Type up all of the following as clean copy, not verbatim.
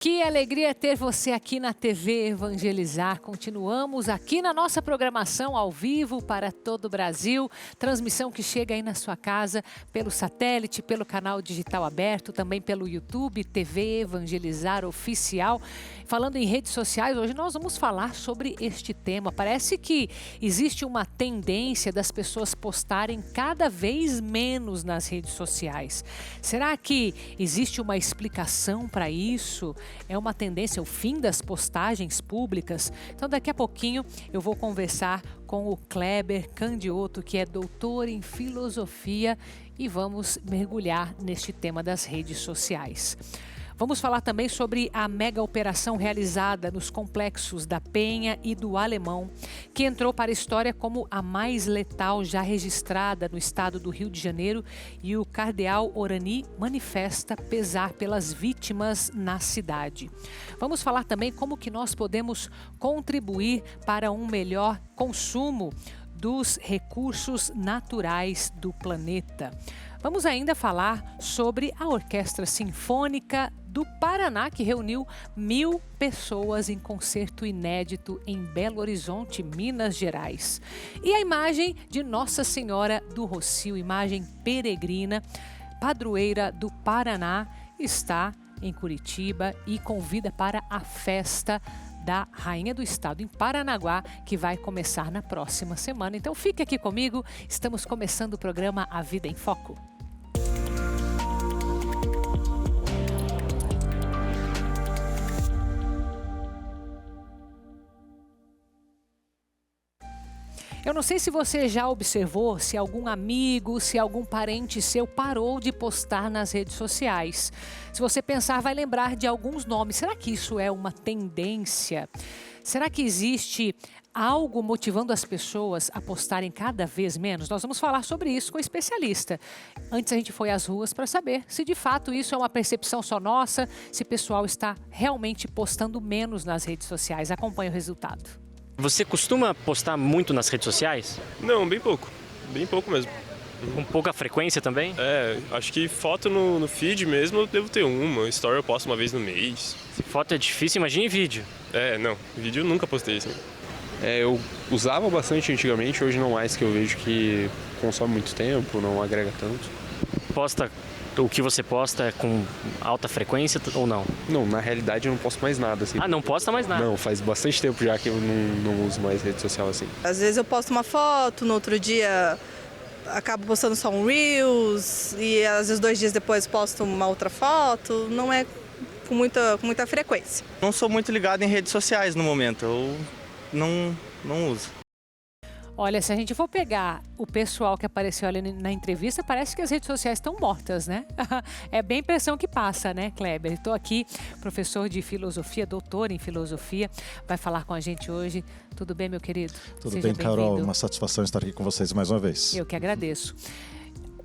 Que alegria ter você aqui na TV Evangelizar. Continuamos aqui na nossa programação ao vivo para todo o Brasil. Transmissão que chega aí na sua casa pelo satélite, pelo canal digital aberto, também pelo YouTube, TV Evangelizar Oficial. Falando em redes sociais, hoje nós vamos falar sobre este tema. Parece que existe uma tendência das pessoas postarem cada vez menos nas redes sociais. Será que existe uma explicação para isso? É uma tendência, o fim das postagens públicas? Então, daqui a pouquinho eu vou conversar com o Kleber Candioto, que é doutor em filosofia, e vamos mergulhar neste tema das redes sociais. Vamos falar também sobre a mega operação realizada nos complexos da Penha e do Alemão, que entrou para a história como a mais letal já registrada no estado do Rio de Janeiro, e o cardeal Orani manifesta pesar pelas vítimas na cidade. Vamos falar também como que nós podemos contribuir para um melhor consumo dos recursos naturais do planeta. Vamos ainda falar sobre a Orquestra Sinfônica do Paraná, que reuniu 1000 pessoas em concerto inédito em Belo Horizonte, Minas Gerais. E a imagem de Nossa Senhora do Rossio, imagem peregrina, padroeira do Paraná, está em Curitiba e convida para a festa da Rainha do Estado em Paranaguá, que vai começar na próxima semana. Então fique aqui comigo, estamos começando o programa A Vida em Foco. Eu não sei se você já observou se algum amigo, se algum parente seu parou de postar nas redes sociais. Se você pensar, vai lembrar de alguns nomes. Será que isso é uma tendência? Será que existe algo motivando as pessoas a postarem cada vez menos? Nós vamos falar sobre isso com um especialista. Antes a gente foi às ruas para saber se de fato isso é uma percepção só nossa, se o pessoal está realmente postando menos nas redes sociais. Acompanhe o resultado. Você costuma postar muito nas redes sociais? Não, bem pouco mesmo. Com pouca frequência também? Acho que foto no feed mesmo eu devo ter uma, story eu posto uma vez no mês. Se foto é difícil, imagine vídeo. Não, vídeo eu nunca postei assim. Eu usava bastante antigamente, hoje não mais, que eu vejo que consome muito tempo, não agrega tanto. Posta o que você posta com alta frequência ou não? Não, na realidade eu não posto mais nada assim. Ah, não posta mais nada? Não, faz bastante tempo já que eu não uso mais rede social assim. Às vezes eu posto uma foto, no outro dia acabo postando só um Reels e às vezes 2 dias depois posto uma outra foto, não é com muita frequência. Não sou muito ligado em redes sociais no momento, eu não uso. Olha, se a gente for pegar o pessoal que apareceu ali na entrevista, parece que as redes sociais estão mortas, né? É bem a impressão que passa, né, Kleber? Estou aqui, professor de filosofia, doutor em filosofia, vai falar com a gente hoje. Tudo bem, meu querido? Tudo Seja bem, Carol? bem-vindo. Uma satisfação estar aqui com vocês mais uma vez. Eu que agradeço.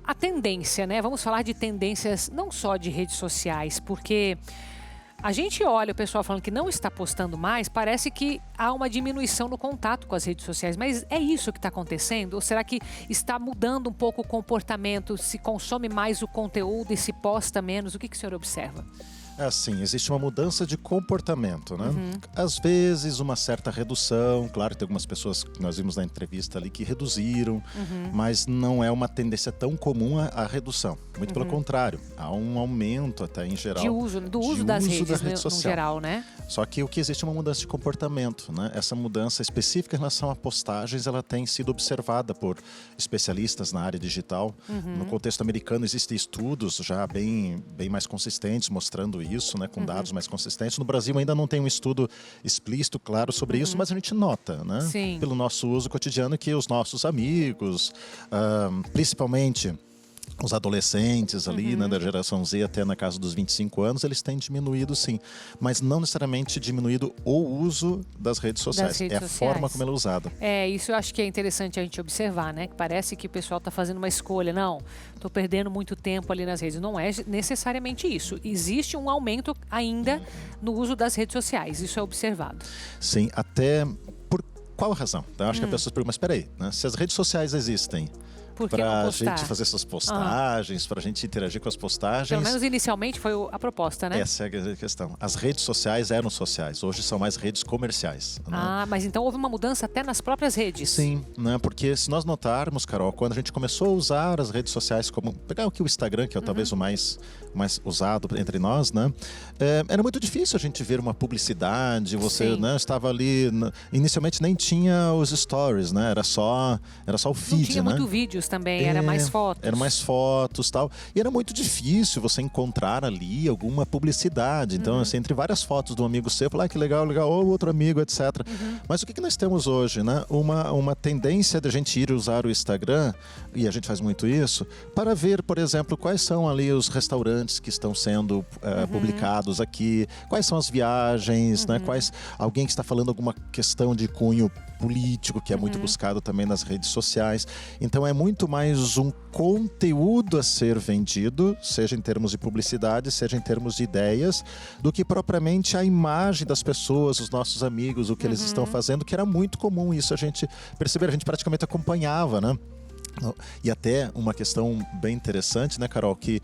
A tendência, né? Vamos falar de tendências não só de redes sociais, porque a gente olha o pessoal falando que não está postando mais, parece que há uma diminuição no contato com as redes sociais. Mas é isso que está acontecendo? Ou será que está mudando um pouco o comportamento? Se consome mais o conteúdo e se posta menos? O que o senhor observa? É assim, existe uma mudança de comportamento, né? Às vezes uma certa redução, claro, tem algumas pessoas que nós vimos na entrevista ali que reduziram, mas não é uma tendência tão comum a redução. Muito pelo contrário, há um aumento até em geral. Do uso das redes no social. geral, né? Só que o que existe é uma mudança de comportamento, né? Essa mudança específica em relação a postagens, ela tem sido observada por especialistas na área digital. No contexto americano existem estudos já bem mais consistentes mostrando isso, né, com dados mais consistentes. No Brasil ainda não tem um estudo explícito, claro, sobre isso, mas a gente nota, né, pelo nosso uso cotidiano, que os nossos amigos, principalmente os adolescentes ali, né, da geração Z até na casa dos 25 anos, eles têm diminuído sim, mas não necessariamente diminuído o uso das redes sociais, é a forma como ela é usada. Isso eu acho que é interessante a gente observar, né, que parece que o pessoal está fazendo uma escolha, não, estou perdendo muito tempo ali nas redes, não é necessariamente isso, existe um aumento ainda no uso das redes sociais, isso é observado. Sim, até por qual razão? Eu acho que a pessoa se pergunta, mas espera aí, né, se as redes sociais existem, Por que não Pra postar? gente fazer essas postagens, pra gente interagir com as postagens. Pelo menos inicialmente foi a proposta, né? Essa é a questão. As redes sociais eram sociais, hoje são mais redes comerciais. Né? Ah, mas então houve uma mudança até nas próprias redes. Sim, né? Porque se nós notarmos, Carol, quando a gente começou a usar as redes sociais como... Pegar aqui o Instagram, que é talvez o mais usado entre nós, né? Era muito difícil a gente ver uma publicidade, você né, estava ali... Inicialmente nem tinha os stories, né? Era só o feed, Não tinha né? muito vídeos também, era mais fotos. Era mais fotos e tal. E era muito difícil você encontrar ali alguma publicidade. Então, assim, entre várias fotos de um amigo seu, falar que legal, ou outro amigo, etc. Mas o que nós temos hoje, né? Uma tendência de a gente ir usar o Instagram, e a gente faz muito isso, para ver, por exemplo, quais são ali os restaurantes que estão sendo publicados aqui, quais são as viagens, né? Alguém que está falando alguma questão de cunho político, que é muito buscado também nas redes sociais. Então é muito mais um conteúdo a ser vendido, seja em termos de publicidade, seja em termos de ideias, do que propriamente a imagem das pessoas, os nossos amigos, o que eles estão fazendo, que era muito comum isso a gente perceber, a gente praticamente acompanhava, né? E até uma questão bem interessante, né, Carol, que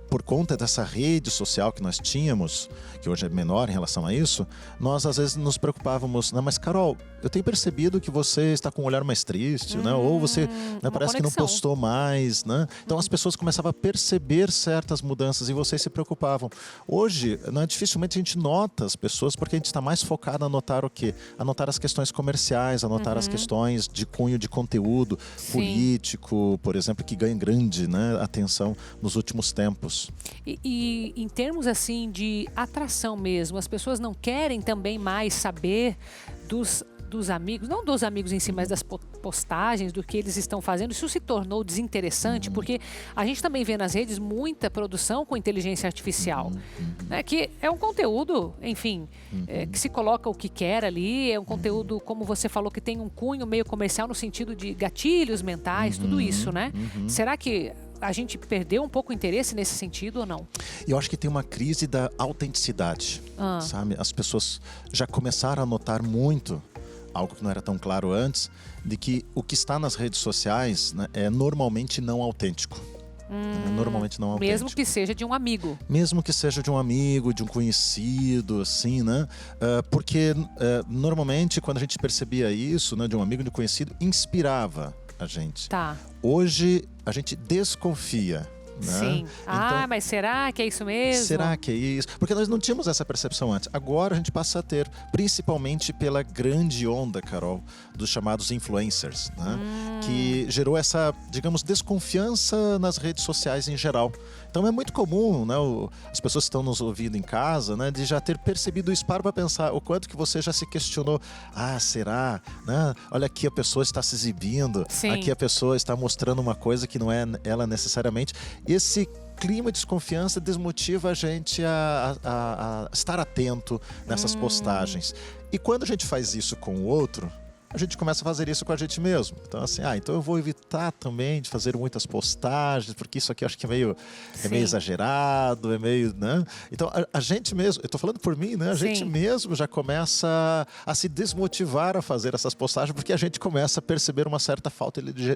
por conta dessa rede social que nós tínhamos, que hoje é menor em relação a isso, nós às vezes nos preocupávamos, né, mas Carol, eu tenho percebido que você está com um olhar mais triste, né, ou você parece que não postou mais, né? Então as pessoas começavam a perceber certas mudanças e vocês se preocupavam. Hoje, né, dificilmente a gente nota as pessoas, porque a gente está mais focado a notar o quê? A notar as questões comerciais, a notar as questões de cunho de conteúdo político, por exemplo, que ganha grande, né, atenção nos últimos tempos. E em termos assim de atração mesmo, as pessoas não querem também mais saber dos amigos, não dos amigos em si, mas das postagens, do que eles estão fazendo. Isso se tornou desinteressante, porque a gente também vê nas redes muita produção com inteligência artificial, né, que é um conteúdo, enfim, que se coloca o que quer ali, é um conteúdo, como você falou, que tem um cunho meio comercial no sentido de gatilhos mentais, tudo isso, né? Será que a gente perdeu um pouco o interesse nesse sentido ou não? Eu acho que tem uma crise da autenticidade, sabe? As pessoas já começaram a notar muito, algo que não era tão claro antes, de que o que está nas redes sociais, né, é normalmente não autêntico. Normalmente não autêntico. Mesmo que seja de um amigo. Mesmo que seja de um amigo, de um conhecido, assim, né? Porque normalmente quando a gente percebia isso, né, de um amigo, de um conhecido, inspirava a gente. Tá. Hoje a gente desconfia. Né? Sim. Então, Mas será que é isso mesmo? Será que é isso? Porque nós não tínhamos essa percepção antes. Agora a gente passa a ter, principalmente pela grande onda, Carol, dos chamados influencers, né? Que gerou essa, digamos, desconfiança nas redes sociais em geral. Então é muito comum, né, as pessoas que estão nos ouvindo em casa, né, de já ter percebido isso. Para pensar o quanto que você já se questionou. Será? Né? Olha, aqui a pessoa está se exibindo. Sim. Aqui a pessoa está mostrando uma coisa que não é ela necessariamente. Esse clima de desconfiança desmotiva a gente a estar atento nessas postagens. E quando a gente faz isso com o outro, a gente começa a fazer isso com a gente mesmo. Então, assim, então eu vou evitar também de fazer muitas postagens, porque isso aqui eu acho que é meio exagerado, é meio, né? Então, a gente mesmo, eu tô falando por mim, né? A gente mesmo já começa a se desmotivar a fazer essas postagens, porque a gente começa a perceber uma certa falta de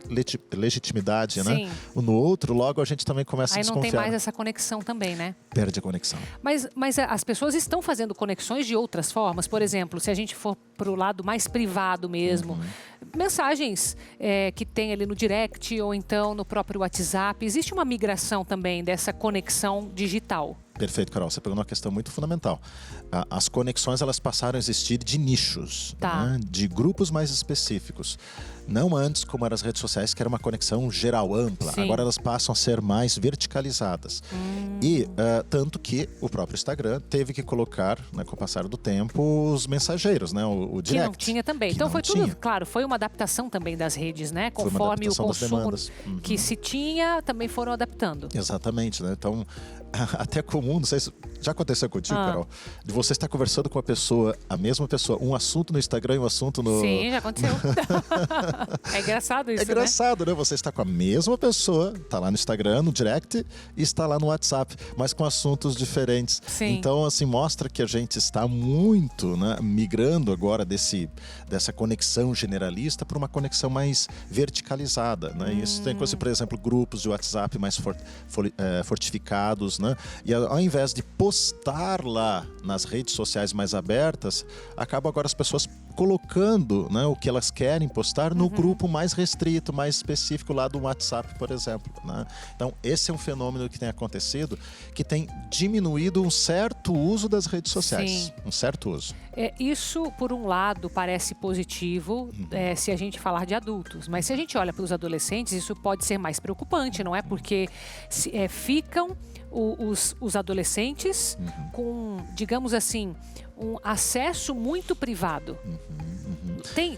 legitimidade, né? No outro, logo a gente também começa a desconfiar. Aí não tem mais essa conexão também, né? Perde a conexão. Mas as pessoas estão fazendo conexões de outras formas. Por exemplo, se a gente for pro lado mais privado mesmo, mensagens que tem ali no direct ou então no próprio WhatsApp. Existe uma migração também dessa conexão digital. Perfeito, Carol. Você pegou uma questão muito fundamental. As conexões, elas passaram a existir de nichos, né? De grupos mais específicos. Não antes, como eram as redes sociais, que era uma conexão geral, ampla. Sim. Agora elas passam a ser mais verticalizadas. E tanto que o próprio Instagram teve que colocar, né, com o passar do tempo, os mensageiros, né? O direct. Que não tinha também. Então foi tudo, claro, foi uma adaptação também das redes, né? Conforme o consumo que se tinha, também foram adaptando. Exatamente, né? Então, até como comum, não sei se já aconteceu contigo, Carol, de você estar conversando com a mesma pessoa, um assunto no Instagram e um assunto no... Sim, já aconteceu. É engraçado isso, É engraçado, né? Você está com a mesma pessoa, tá lá no Instagram, no direct, e está lá no WhatsApp, mas com assuntos diferentes. Sim. Então, assim, mostra que a gente está muito, né, migrando agora dessa conexão generalista para uma conexão mais verticalizada, né? Isso tem coisa, por exemplo, grupos de WhatsApp mais fortificados, né? E ao invés de postar lá nas redes sociais mais abertas, acaba agora as pessoas colocando, né, o que elas querem postar no grupo mais restrito, mais específico lá do WhatsApp, por exemplo, né? Então, esse é um fenômeno que tem acontecido, que tem diminuído um certo uso das redes sociais. Sim. Um certo uso. Isso, por um lado, parece positivo se a gente falar de adultos. Mas se a gente olha para os adolescentes, isso pode ser mais preocupante, não é? Porque ficam os adolescentes com, digamos assim, um acesso muito privado.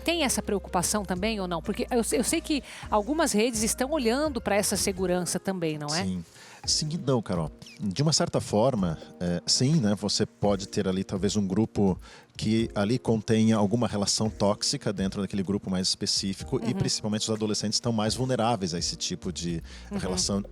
Tem essa preocupação também ou não? Porque eu sei que algumas redes estão olhando para essa segurança também, não é? Sim. Sim e não, Carol. De uma certa forma, sim, né? Você pode ter ali talvez um grupo que ali contenha alguma relação tóxica dentro daquele grupo mais específico e principalmente os adolescentes estão mais vulneráveis a esse tipo de relação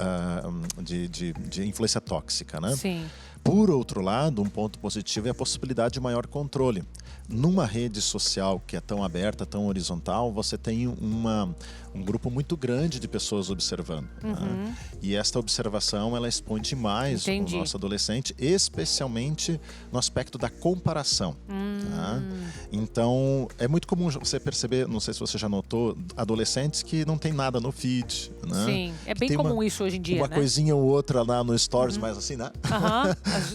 de influência tóxica, né? Sim. Por outro lado, um ponto positivo é a possibilidade de maior controle. Numa rede social que é tão aberta, tão horizontal, você tem um grupo muito grande de pessoas observando. Né? E esta observação, ela expõe demais o nosso adolescente, especialmente no aspecto da comparação. Tá? Então, é muito comum você perceber, não sei se você já notou, adolescentes que não tem nada no feed. Né? Sim, é bem comum isso hoje em dia, uma né? coisinha ou outra lá no Stories, mas assim, né?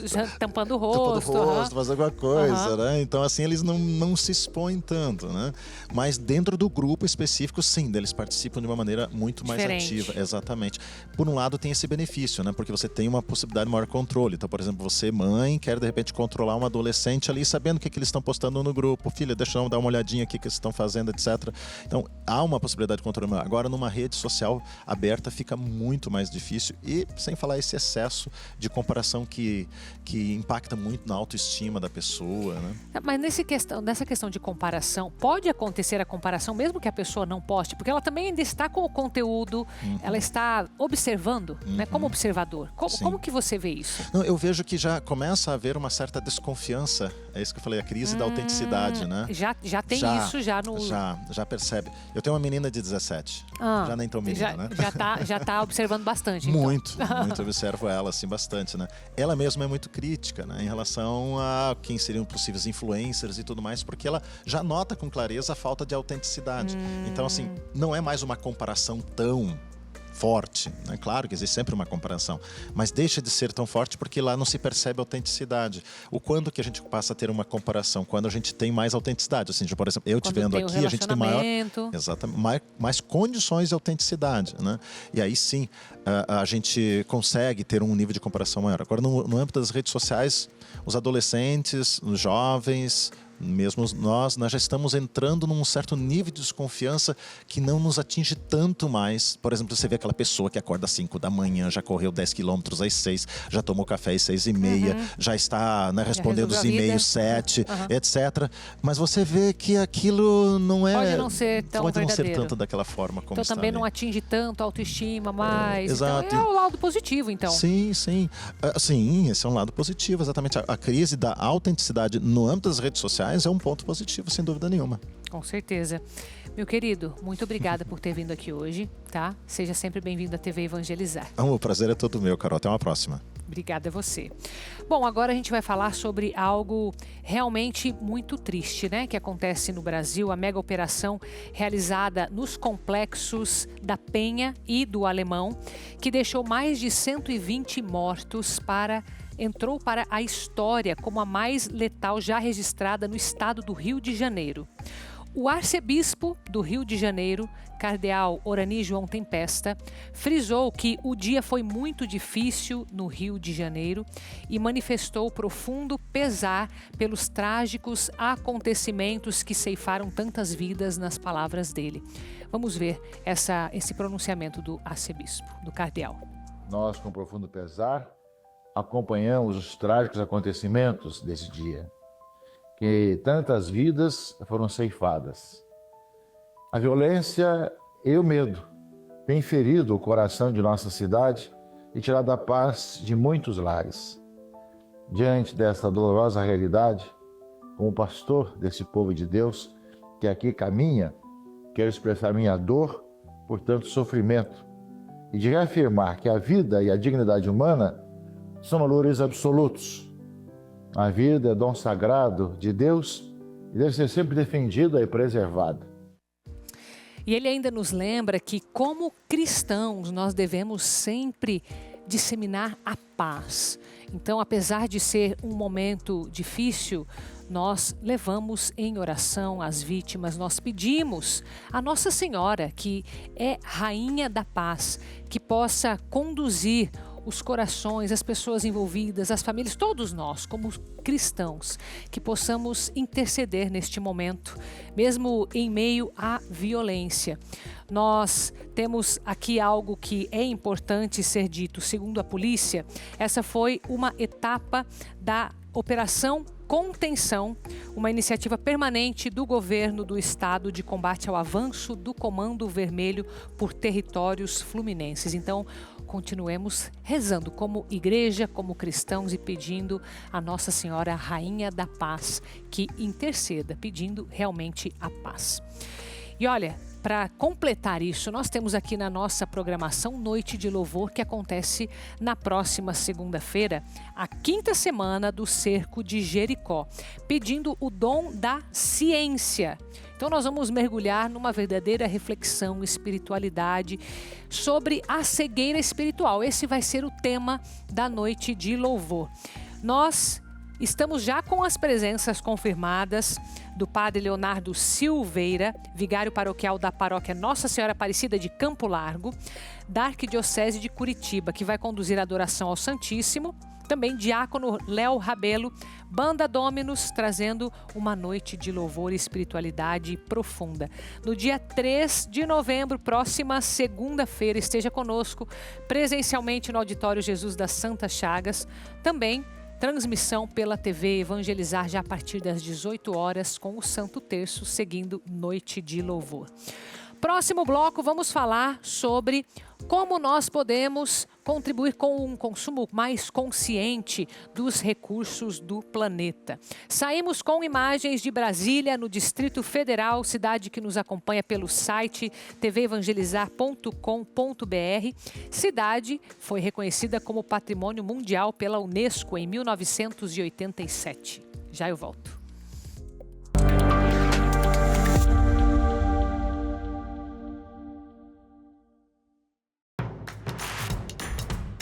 Já tampando o rosto. Fazer alguma coisa, né? Então, assim, eles não se expõem tanto, né? Mas dentro do grupo específico, sim, eles participam de uma maneira muito mais ativa. Exatamente. Por um lado, tem esse benefício, né? Porque você tem uma possibilidade de maior controle. Então, por exemplo, você, mãe, quer de repente controlar um adolescente ali, sabendo o que eles estão postando no grupo. Filha, deixa eu dar uma olhadinha aqui o que eles estão fazendo, etc. Então, há uma possibilidade de controle. Agora, numa rede social aberta, fica muito mais difícil. E, sem falar esse excesso de comparação que impacta muito na autoestima da pessoa, né? Mas nessa questão de comparação, pode acontecer a comparação mesmo que a pessoa não poste? Porque ela também ainda está com o conteúdo, ela está observando, né, como observador. Como que você vê isso? Não, eu vejo que já começa a haver uma certa desconfiança, é isso que eu falei, a crise da autenticidade, né? Já tem isso no... Já percebe. Eu tenho uma menina de 17, já nem tão menina, né? Já tá observando bastante, então. Muito observo ela, assim, bastante, né? Ela mesma é muito crítica, né, em relação a quem seriam possíveis influencers e tudo mais, porque ela já nota com clareza a falta de autenticidade. Então, assim, não é mais uma comparação tão forte, né? Claro que existe sempre uma comparação, mas deixa de ser tão forte porque lá não se percebe autenticidade. Quando que a gente passa a ter uma comparação? Quando a gente tem mais autenticidade. Assim, por exemplo, eu te vendo aqui, a gente tem mais condições de autenticidade, né? E aí sim, a gente consegue ter um nível de comparação maior. Agora, no âmbito das redes sociais, os adolescentes, os jovens, mesmo nós já estamos entrando num certo nível de desconfiança que não nos atinge tanto mais. Por exemplo, você vê aquela pessoa que acorda às 5 da manhã, já correu 10 quilômetros às 6, já tomou café às 6h30, já está, né, respondendo os e-mails 7, etc. Mas você vê que aquilo não é... Pode não ser tão Pode verdadeiro. não ser tanto daquela forma como então está também ali. não atinge tanto a autoestima mais. Exato. Então é o lado positivo, então. Sim. Sim, esse é um lado positivo, exatamente. A crise da autenticidade no âmbito das redes sociais é um ponto positivo, sem dúvida nenhuma. Com certeza. Meu querido, muito obrigada por ter vindo aqui hoje, tá? Seja sempre bem-vindo à TV Evangelizar. O prazer é todo meu, Carol. Até uma próxima. Obrigada a você. Bom, agora a gente vai falar sobre algo realmente muito triste, né? Que acontece no Brasil, a mega operação realizada nos complexos da Penha e do Alemão, que deixou mais de 120 mortos entrou para a história como a mais letal já registrada no estado do Rio de Janeiro. O arcebispo do Rio de Janeiro, cardeal Orani João Tempesta, frisou que o dia foi muito difícil no Rio de Janeiro e manifestou profundo pesar pelos trágicos acontecimentos que ceifaram tantas vidas nas palavras dele. Vamos ver esse pronunciamento do arcebispo, do cardeal. Nós, com profundo pesar, acompanhamos os trágicos acontecimentos desse dia, que tantas vidas foram ceifadas. A violência e o medo têm ferido o coração de nossa cidade e tirado a paz de muitos lares. Diante desta dolorosa realidade, como pastor desse povo de Deus que aqui caminha, quero expressar minha dor por tanto sofrimento e de reafirmar que a vida e a dignidade humana são valores absolutos. A vida é dom sagrado de Deus e deve ser sempre defendida e preservada. E ele ainda nos lembra que, como cristãos, nós devemos sempre disseminar a paz. Então, apesar de ser um momento difícil, nós levamos em oração as vítimas, nós pedimos a Nossa Senhora, que é Rainha da Paz, que possa conduzir os corações, as pessoas envolvidas, as famílias, todos nós, como cristãos, que possamos interceder neste momento, mesmo em meio à violência. Nós temos aqui algo que é importante ser dito. Segundo a polícia, essa foi uma etapa da Operação Contenção, uma iniciativa permanente do governo do estado de combate ao avanço do Comando Vermelho por territórios fluminenses. Então, continuemos rezando como igreja, como cristãos e pedindo a Nossa Senhora, Rainha da Paz, que interceda, pedindo realmente a paz. E olha, para completar isso, nós temos aqui na nossa programação Noite de Louvor, que acontece na próxima segunda-feira, a 5ª semana do Cerco de Jericó, pedindo o dom da ciência. Então nós vamos mergulhar numa verdadeira reflexão, espiritualidade, sobre a cegueira espiritual. Esse vai ser o tema da Noite de Louvor. Nós estamos já com as presenças confirmadas do Padre Leonardo Silveira, vigário paroquial da paróquia Nossa Senhora Aparecida de Campo Largo, da Arquidiocese de Curitiba, que vai conduzir a adoração ao Santíssimo. Também diácono Léo Rabelo, Banda Dominus, trazendo uma noite de louvor e espiritualidade profunda. No dia 3 de novembro, próxima segunda-feira, esteja conosco presencialmente no Auditório Jesus das Santas Chagas. Também transmissão pela TV Evangelizar já a partir das 18 horas com o Santo Terço, seguindo Noite de Louvor. Próximo bloco, vamos falar sobre como nós podemos contribuir com um consumo mais consciente dos recursos do planeta. Saímos com imagens de Brasília, no Distrito Federal, cidade que nos acompanha pelo site tvevangelizar.com.br. Cidade foi reconhecida como Patrimônio Mundial pela Unesco em 1987. Já eu volto.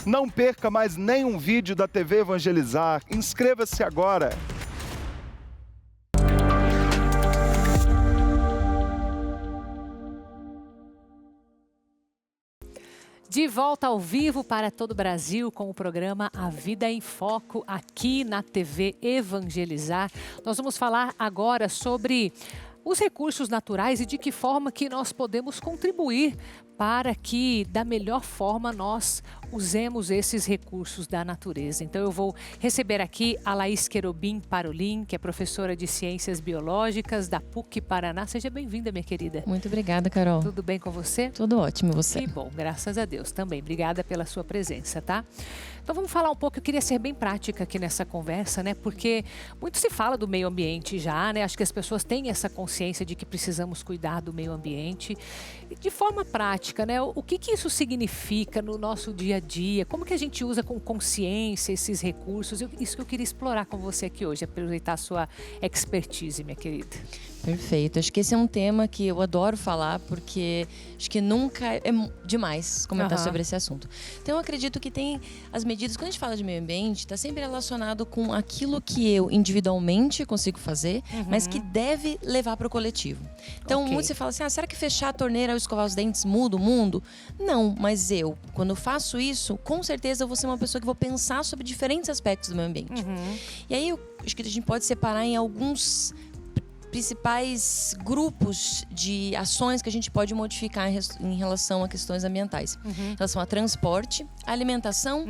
Não perca mais nenhum vídeo da TV Evangelizar. Inscreva-se agora. De volta ao vivo para todo o Brasil com o programa A Vida em Foco aqui na TV Evangelizar. Nós vamos falar agora sobre os recursos naturais e de que forma que nós podemos contribuir para que, da melhor forma, nós usemos esses recursos da natureza. Então, eu vou receber aqui a Laís Querobim Parolin, que é professora de Ciências Biológicas da PUC Paraná. Seja bem-vinda, minha querida. Muito obrigada, Carol. Tudo bem com você? Tudo ótimo, você? Que bom, graças a Deus também. Obrigada pela sua presença, tá? Então, vamos falar um pouco, eu queria ser bem prática aqui nessa conversa, né? Porque muito se fala do meio ambiente já, né? Acho que as pessoas têm essa consciência de que precisamos cuidar do meio ambiente. De forma prática, né? O que isso significa no nosso dia a dia? Como que a gente usa com consciência esses recursos? Isso que eu queria explorar com você aqui hoje, aproveitar a sua expertise, minha querida. Perfeito. Acho que esse é um tema que eu adoro falar, porque acho que nunca é demais comentar sobre esse assunto. Então, eu acredito que tem as medidas, quando a gente fala de meio ambiente, está sempre relacionado com aquilo que eu individualmente consigo fazer, mas que deve levar para o coletivo. Então, muito se fala assim, será que fechar a torneira ao escovar os dentes muda o mundo? Não, mas eu, quando faço isso, com certeza eu vou ser uma pessoa que vou pensar sobre diferentes aspectos do meio ambiente. E aí, eu acho que a gente pode separar em alguns principais grupos de ações que a gente pode modificar em relação a questões ambientais. Em relação a transporte, alimentação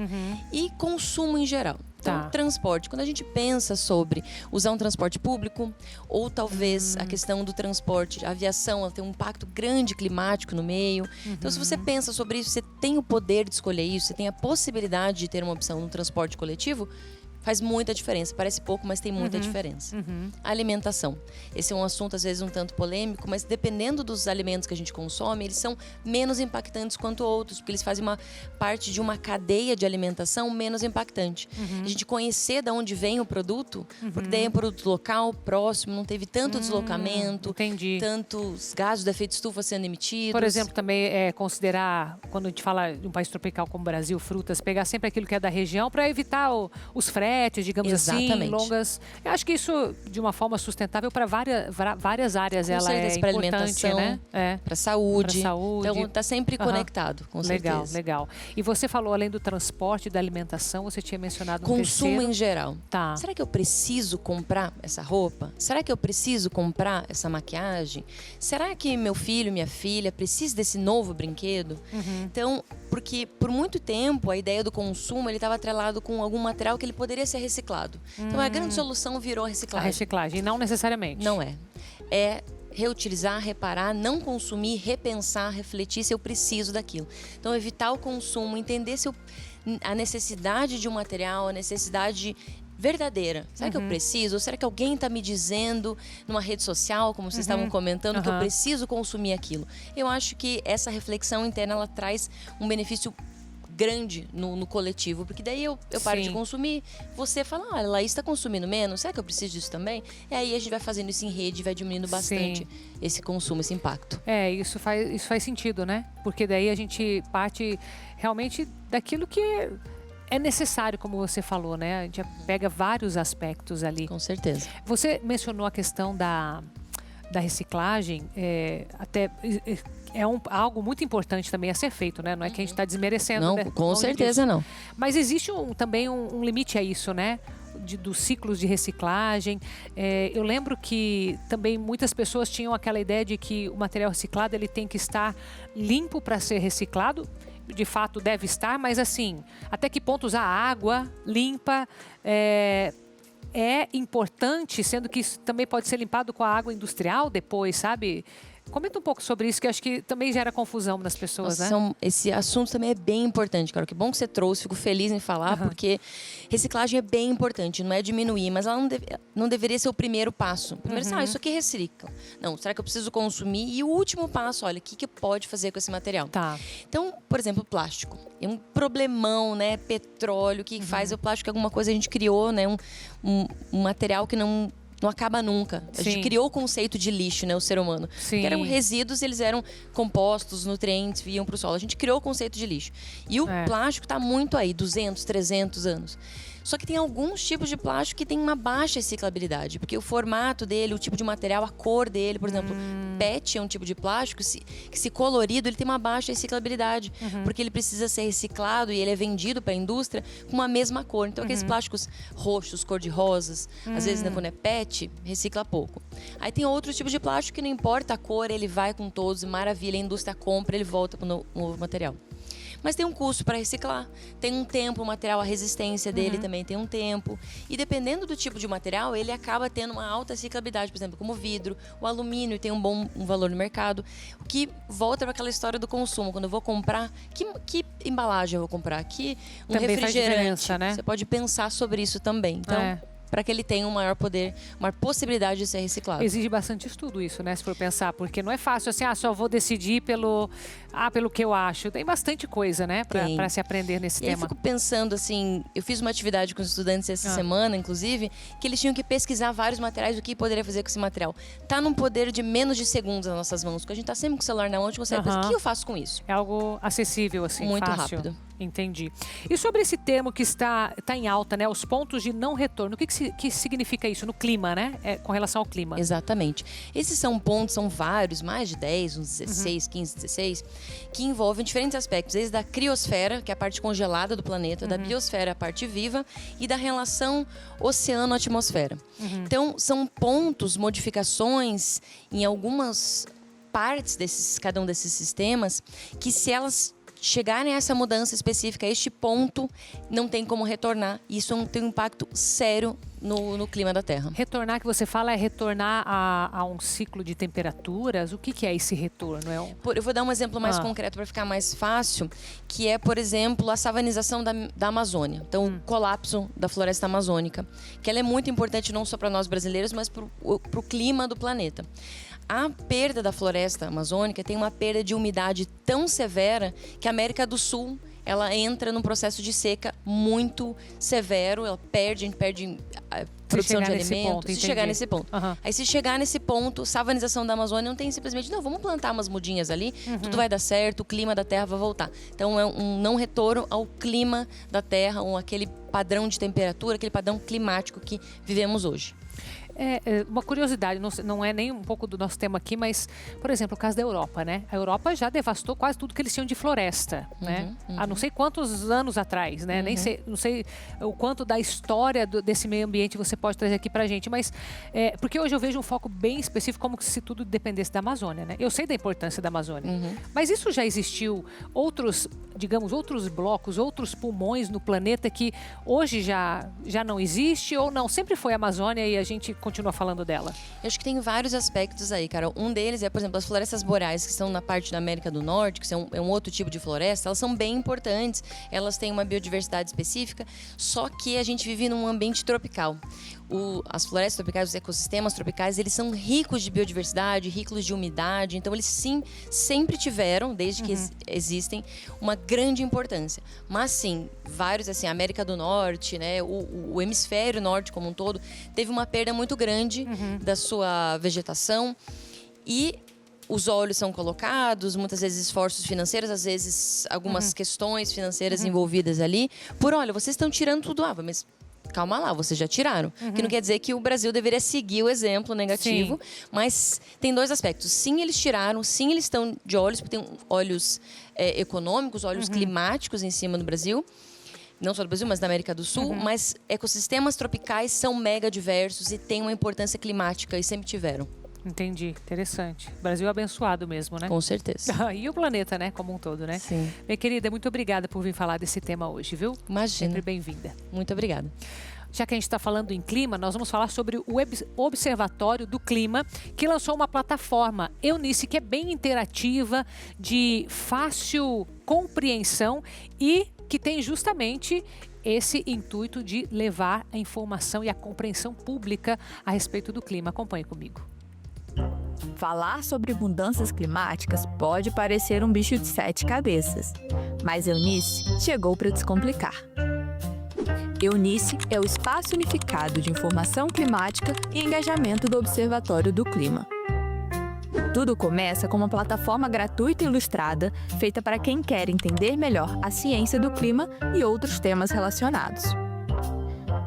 e consumo em geral. Então, transporte. Quando a gente pensa sobre usar um transporte público, ou talvez a questão do transporte, a aviação, ela tem um impacto grande climático no meio. Então, se você pensa sobre isso, você tem o poder de escolher isso, você tem a possibilidade de ter uma opção no transporte coletivo, faz muita diferença. Parece pouco, mas tem muita diferença. A alimentação. Esse é um assunto, às vezes, um tanto polêmico, mas dependendo dos alimentos que a gente consome, eles são menos impactantes quanto outros, porque eles fazem uma parte de uma cadeia de alimentação menos impactante. A gente conhecer de onde vem o produto, porque daí é um produto local, próximo, não teve tanto deslocamento, tantos gases de efeito estufa sendo emitidos. Por exemplo, também considerar, quando a gente fala de um país tropical como o Brasil, frutas, pegar sempre aquilo que é da região para evitar os fretes, digamos assim, longas. Eu acho que isso, de uma forma sustentável, para várias áreas, com ela certeza, é para importante, alimentação, né? Para saúde. Então, está sempre conectado, com certeza. Legal. E você falou, além do transporte e da alimentação, você tinha mencionado consumo em geral. Tá. Será que eu preciso comprar essa roupa? Será que eu preciso comprar essa maquiagem? Será que meu filho, minha filha, precisa desse novo brinquedo? Então, porque por muito tempo a ideia do consumo ele estava atrelado com algum material que ele poderia ser reciclado. Então a grande solução virou a reciclagem. A reciclagem, não necessariamente. Não é. É reutilizar, reparar, não consumir, repensar, refletir se eu preciso daquilo. Então evitar o consumo, entender se a necessidade de um material, a necessidade verdadeira. Será que eu preciso? Ou será que alguém está me dizendo numa rede social, como vocês estavam comentando, que eu preciso consumir aquilo? Eu acho que essa reflexão interna, ela traz um benefício grande no coletivo, porque daí eu paro de consumir, você fala, ah, a Laís está consumindo menos, será que eu preciso disso também? E aí a gente vai fazendo isso em rede, vai diminuindo bastante esse consumo, esse impacto. Isso faz sentido, né? Porque daí a gente parte realmente daquilo que é necessário, como você falou, né? A gente pega vários aspectos ali. Com certeza. Você mencionou a questão da reciclagem, algo muito importante também a ser feito, né? Não é que a gente está desmerecendo. Não, né? com certeza não. Mas existe também um limite a isso, né? Dos ciclos de reciclagem. Eu lembro que também muitas pessoas tinham aquela ideia de que o material reciclado ele tem que estar limpo para ser reciclado. De fato deve estar, mas assim, até que ponto usar água limpa é importante, sendo que isso também pode ser limpado com a água industrial depois, sabe? Comenta um pouco sobre isso, que acho que também gera confusão nas pessoas, né? Esse assunto também é bem importante, cara. Que bom que você trouxe, fico feliz em falar, porque reciclagem é bem importante, não é diminuir, mas ela não deveria ser o primeiro passo. Primeiro, isso aqui recicla. Não, será que eu preciso consumir? E o último passo, olha, o que pode fazer com esse material? Tá. Então, por exemplo, plástico. É um problemão, né? Petróleo, que faz o plástico, alguma coisa a gente criou, né? Um material que não acaba nunca. A gente criou o conceito de lixo, né, o ser humano. Que eram resíduos, eles eram compostos, nutrientes, iam para o solo. A gente criou o conceito de lixo. E o plástico está muito aí, 200, 300 anos. Só que tem alguns tipos de plástico que tem uma baixa reciclabilidade, porque o formato dele, o tipo de material, a cor dele, por exemplo, PET é um tipo de plástico que se colorido, ele tem uma baixa reciclabilidade, porque ele precisa ser reciclado e ele é vendido para a indústria com uma mesma cor. Então aqueles plásticos roxos, cor de rosas, às vezes quando é PET, recicla pouco. Aí tem outros tipos de plástico que não importa a cor, ele vai com todos, maravilha, a indústria compra, ele volta para o novo material. Mas tem um custo para reciclar, tem um tempo, o material, a resistência dele também tem um tempo. E dependendo do tipo de material, ele acaba tendo uma alta reciclabilidade, por exemplo, como o vidro, o alumínio tem um bom valor no mercado. O que volta para aquela história do consumo. Quando eu vou comprar, que embalagem eu vou comprar? Que também refrigerante. Faz diferença, né? Você pode pensar sobre isso também. Então, para que ele tenha um maior poder, uma possibilidade de ser reciclado. Exige bastante estudo isso, né? Se for pensar, porque não é fácil assim, só vou decidir pelo que eu acho. Tem bastante coisa, né? Para se aprender nesse tema. Eu fico pensando assim, eu fiz uma atividade com os estudantes essa semana, inclusive, que eles tinham que pesquisar vários materiais, o que poderia fazer com esse material. Tá num poder de menos de segundos nas nossas mãos, porque a gente tá sempre com o celular na mão, a gente consegue pensar, o que eu faço com isso? É algo acessível, assim, muito fácil. rápido. Entendi. E sobre esse termo que está em alta, né? Os pontos de não retorno. O que significa isso no clima, né? Com relação ao clima. Exatamente. Esses são pontos, são vários, mais de 10, uns 16, 15, 16, que envolvem diferentes aspectos, desde a criosfera, que é a parte congelada do planeta, da biosfera, a parte viva, e da relação oceano-atmosfera. Então, são pontos, modificações em algumas partes cada um desses sistemas, que se elas chegarem a essa mudança específica, a este ponto, não tem como retornar. Isso tem um impacto sério no clima da Terra. Retornar, que você fala, é retornar a um ciclo de temperaturas? O que é esse retorno? Eu vou dar um exemplo mais concreto para ficar mais fácil, que é, por exemplo, a savanização da Amazônia. Então, o colapso da floresta amazônica, que ela é muito importante não só para nós brasileiros, mas para o clima do planeta. A perda da floresta amazônica tem uma perda de umidade tão severa que a América do Sul ela entra num processo de seca muito severo, ela perde a produção de alimentos. Se chegar nesse ponto. Aí, se chegar nesse ponto, savanização da Amazônia não tem simplesmente, não, vamos plantar umas mudinhas ali, tudo vai dar certo, o clima da Terra vai voltar. Então, é um não retorno ao clima da Terra, ou aquele padrão de temperatura, aquele padrão climático que vivemos hoje. Uma curiosidade, não é nem um pouco do nosso tema aqui, mas, por exemplo, o caso da Europa, né? A Europa já devastou quase tudo que eles tinham de floresta, né? Há não sei quantos anos atrás, né? Não sei o quanto da história desse meio ambiente você pode trazer aqui pra gente, mas porque hoje eu vejo um foco bem específico, como se tudo dependesse da Amazônia, né? Eu sei da importância da Amazônia, mas isso já existiu outros blocos, outros pulmões no planeta que hoje já não existe ou não? Sempre foi a Amazônia e a gente continua falando dela? Eu acho que tem vários aspectos aí, Carol. Um deles é, por exemplo, as florestas boreais, que estão na parte da América do Norte, que é um outro tipo de floresta. Elas são bem importantes, elas têm uma biodiversidade específica, só que a gente vive num ambiente tropical. As florestas tropicais, os ecossistemas tropicais, eles são ricos de biodiversidade, ricos de umidade. Então, eles sim, sempre tiveram, desde que existem, uma grande importância. Mas sim, vários, assim, a América do Norte, né, o hemisfério norte como um todo, teve uma perda muito grande da sua vegetação. E os olhos são colocados, muitas vezes esforços financeiros, às vezes algumas questões financeiras envolvidas ali. Olha, vocês estão tirando tudo, mas calma lá, vocês já tiraram. Que não quer dizer que o Brasil deveria seguir o exemplo negativo, mas tem dois aspectos. Sim, eles tiraram, sim, eles estão de olhos, porque tem olhos econômicos, olhos climáticos em cima do Brasil. Não só do Brasil, mas da América do Sul. Mas ecossistemas tropicais são mega diversos e têm uma importância climática e sempre tiveram. Entendi, interessante. Brasil abençoado mesmo, né? Com certeza. E o planeta, né, como um todo, né? Sim. Minha querida, muito obrigada por vir falar desse tema hoje, viu? Imagina. Sempre bem-vinda. Muito obrigada. Já que a gente está falando em clima, nós vamos falar sobre o Observatório do Clima, que lançou uma plataforma, Eunice, que é bem interativa, de fácil compreensão e que tem justamente esse intuito de levar a informação e a compreensão pública a respeito do clima. Acompanhe comigo. Falar sobre mudanças climáticas pode parecer um bicho de 7 cabeças, mas Eunice chegou para descomplicar. Eunice é o espaço unificado de informação climática e engajamento do Observatório do Clima. Tudo começa com uma plataforma gratuita e ilustrada, feita para quem quer entender melhor a ciência do clima e outros temas relacionados.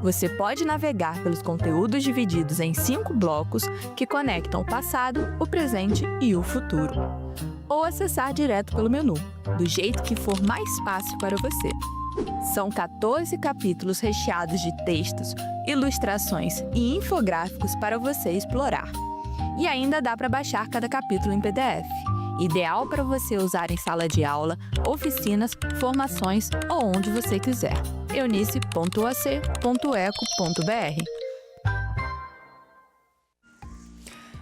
Você pode navegar pelos conteúdos divididos em 5 blocos que conectam o passado, o presente e o futuro. Ou acessar direto pelo menu, do jeito que for mais fácil para você. São 14 capítulos recheados de textos, ilustrações e infográficos para você explorar. E ainda dá para baixar cada capítulo em PDF. Ideal para você usar em sala de aula, oficinas, formações ou onde você quiser. eunice.ac.eco.br.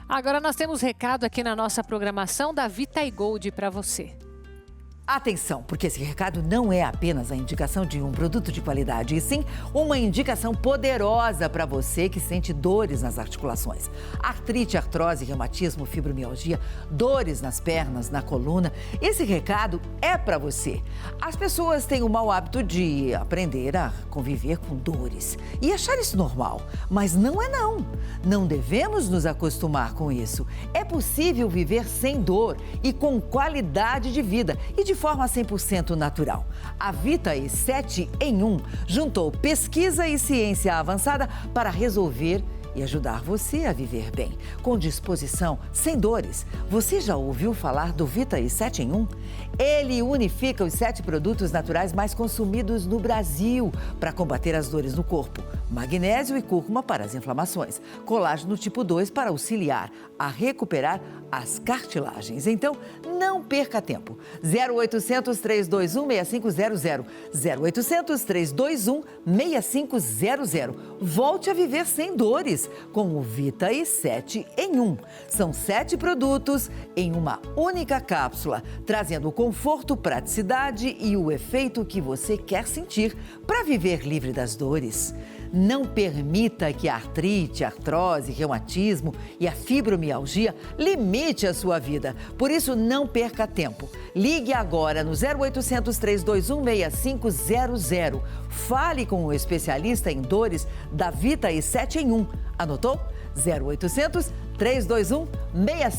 Agora nós temos recado aqui na nossa programação da Vitae Gold para você. Atenção, porque esse recado não é apenas a indicação de um produto de qualidade, e sim uma indicação poderosa para você que sente dores nas articulações. Artrite, artrose, reumatismo, fibromialgia, dores nas pernas, na coluna. Esse recado é para você. As pessoas têm o mau hábito de aprender a conviver com dores e achar isso normal, mas não é não. Não devemos nos acostumar com isso. É possível viver sem dor e com qualidade de vida e de forma 100% natural. A Vitae 7 em 1 juntou pesquisa e ciência avançada para resolver e ajudar você a viver bem, com disposição, sem dores. Você já ouviu falar do Vitae 7 em 1? Ele unifica os 7 produtos naturais mais consumidos no Brasil para combater as dores no corpo. Magnésio e cúrcuma para as inflamações. Colágeno tipo 2 para auxiliar a recuperar as cartilagens. Então, não perca tempo. 0800 321 6500. 0800 321 6500. Volte a viver sem dores com o Vitae 7 em 1. São 7 produtos em uma única cápsula, trazendo conforto, praticidade e o efeito que você quer sentir para viver livre das dores. Não permita que a artrite, a artrose, reumatismo e a fibromialgia limite a sua vida. Por isso, não perca tempo. Ligue agora no 0800 321 6500. Fale com o especialista em dores da Vitae 7 em 1. Anotou? 0800 321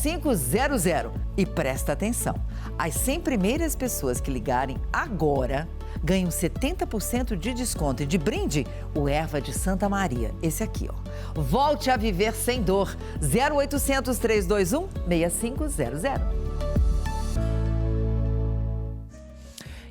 6500. E presta atenção, as 100 primeiras pessoas que ligarem agora ganham 70% de desconto e de brinde o Erva de Santa Maria. Esse aqui, ó. Volte a viver sem dor. 0800 321 6500.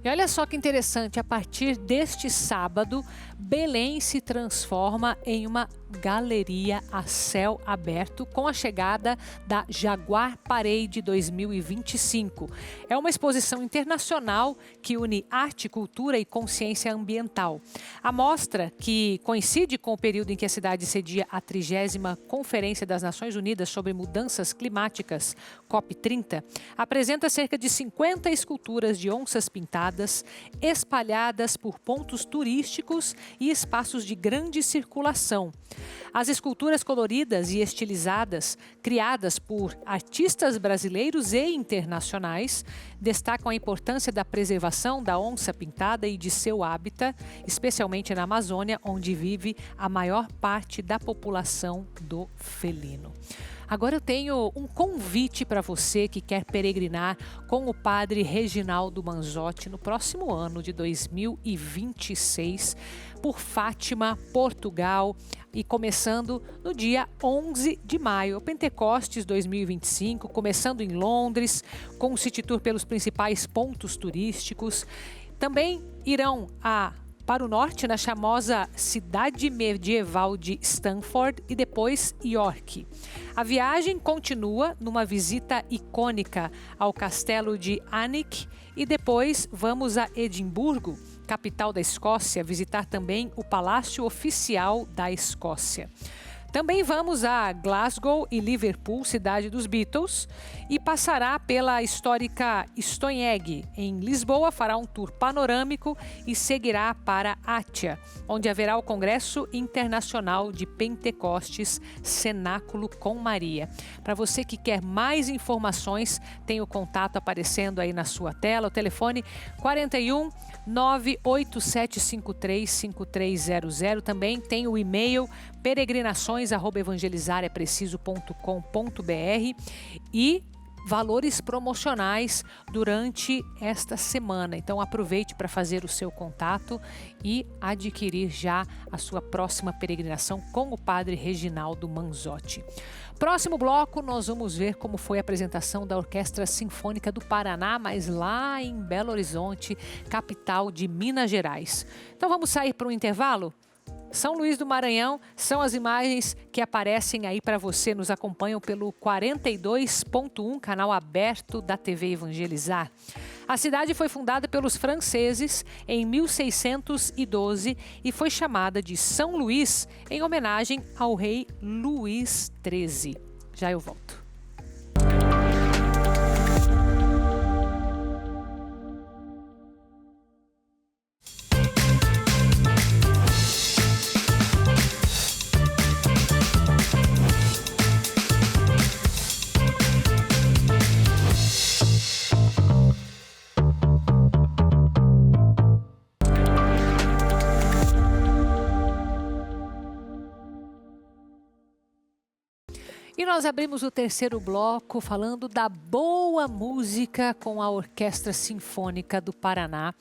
E olha só que interessante, a partir deste sábado, Belém se transforma em uma galeria a céu aberto com a chegada da Jaguar Parade 2025. É uma exposição internacional que une arte, cultura e consciência ambiental. A mostra, que coincide com o período em que a cidade cedia a 30ª Conferência das Nações Unidas sobre Mudanças Climáticas, COP30, apresenta cerca de 50 esculturas de onças pintadas, espalhadas por pontos turísticos e espaços de grande circulação. As esculturas coloridas e estilizadas, criadas por artistas brasileiros e internacionais, destacam a importância da preservação da onça pintada e de seu hábitat, especialmente na Amazônia, onde vive a maior parte da população do felino. Agora eu tenho um convite para você que quer peregrinar com o padre Reginaldo Manzotti no próximo ano de 2026 por Fátima, Portugal, e começando no dia 11 de maio, Pentecostes 2025, começando em Londres, com o City Tour pelos principais pontos turísticos. Também irão para o norte, na famosa cidade medieval de Stamford e depois York. A viagem continua numa visita icônica ao castelo de Alnwick e depois vamos a Edimburgo, capital da Escócia, visitar também o Palácio Oficial da Escócia. Também vamos a Glasgow e Liverpool, cidade dos Beatles, e passará pela histórica Stonehenge. Em Lisboa, fará um tour panorâmico e seguirá para Átia, onde haverá o Congresso Internacional de Pentecostes, Cenáculo com Maria. Para você que quer mais informações, tem o contato aparecendo aí na sua tela, o telefone 41 98753 5300. Também tem o e-mail peregrinações@evangelizaraepreciso.com.br e valores promocionais durante esta semana. Então aproveite para fazer o seu contato e adquirir já a sua próxima peregrinação com o padre Reginaldo Manzotti. Próximo bloco, nós vamos ver como foi a apresentação da Orquestra Sinfônica do Paraná, mas lá em Belo Horizonte, capital de Minas Gerais. Então vamos sair para um intervalo? São Luís do Maranhão são as imagens que aparecem aí para você. Nos acompanham pelo 42.1, canal aberto da TV Evangelizar. A cidade foi fundada pelos franceses em 1612 e foi chamada de São Luís em homenagem ao rei Luís XIII. Já eu volto. E nós abrimos o terceiro bloco falando da boa música com a Orquestra Sinfônica do Paraná,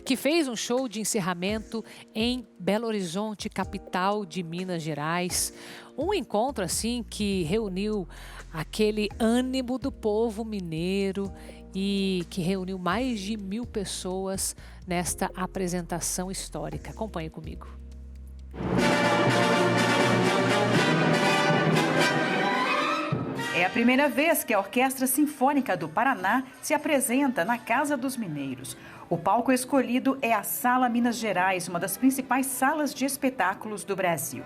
que fez um show de encerramento em Belo Horizonte, capital de Minas Gerais. Um encontro assim que reuniu aquele ânimo do povo mineiro e que reuniu mais de 1.000 pessoas nesta apresentação histórica. Acompanhe comigo. É a primeira vez que a Orquestra Sinfônica do Paraná se apresenta na Casa dos Mineiros. O palco escolhido é a Sala Minas Gerais, uma das principais salas de espetáculos do Brasil.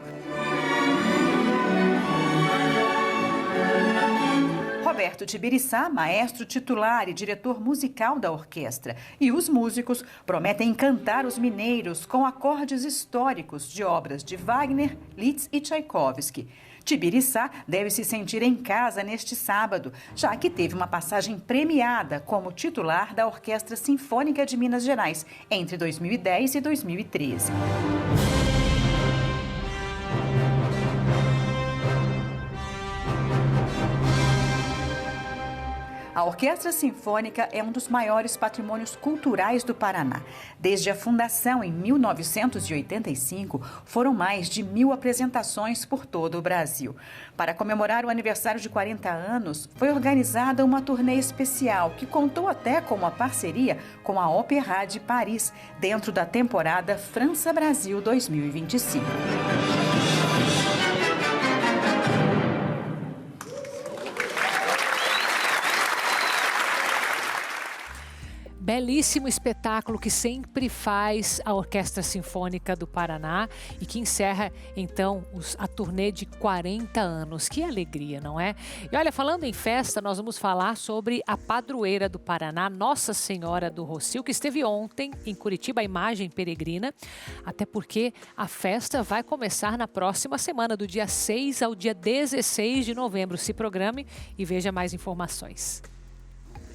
Roberto Tibiriçá, maestro titular e diretor musical da orquestra. E os músicos prometem encantar os mineiros com acordes históricos de obras de Wagner, Liszt e Tchaikovsky. Tibiriçá deve se sentir em casa neste sábado, já que teve uma passagem premiada como titular da Orquestra Sinfônica de Minas Gerais entre 2010 e 2013. A Orquestra Sinfônica é um dos maiores patrimônios culturais do Paraná. Desde a fundação em 1985, foram mais de 1.000 apresentações por todo o Brasil. Para comemorar o aniversário de 40 anos, foi organizada uma turnê especial que contou até com uma parceria com a Opéra de Paris, dentro da temporada França-Brasil 2025. Belíssimo espetáculo que sempre faz a Orquestra Sinfônica do Paraná e que encerra, então, a turnê de 40 anos. Que alegria, não é? E olha, falando em festa, nós vamos falar sobre a padroeira do Paraná, Nossa Senhora do Rossio, que esteve ontem em Curitiba, a imagem peregrina, até porque a festa vai começar na próxima semana, do dia 6 ao dia 16 de novembro. Se programe e veja mais informações.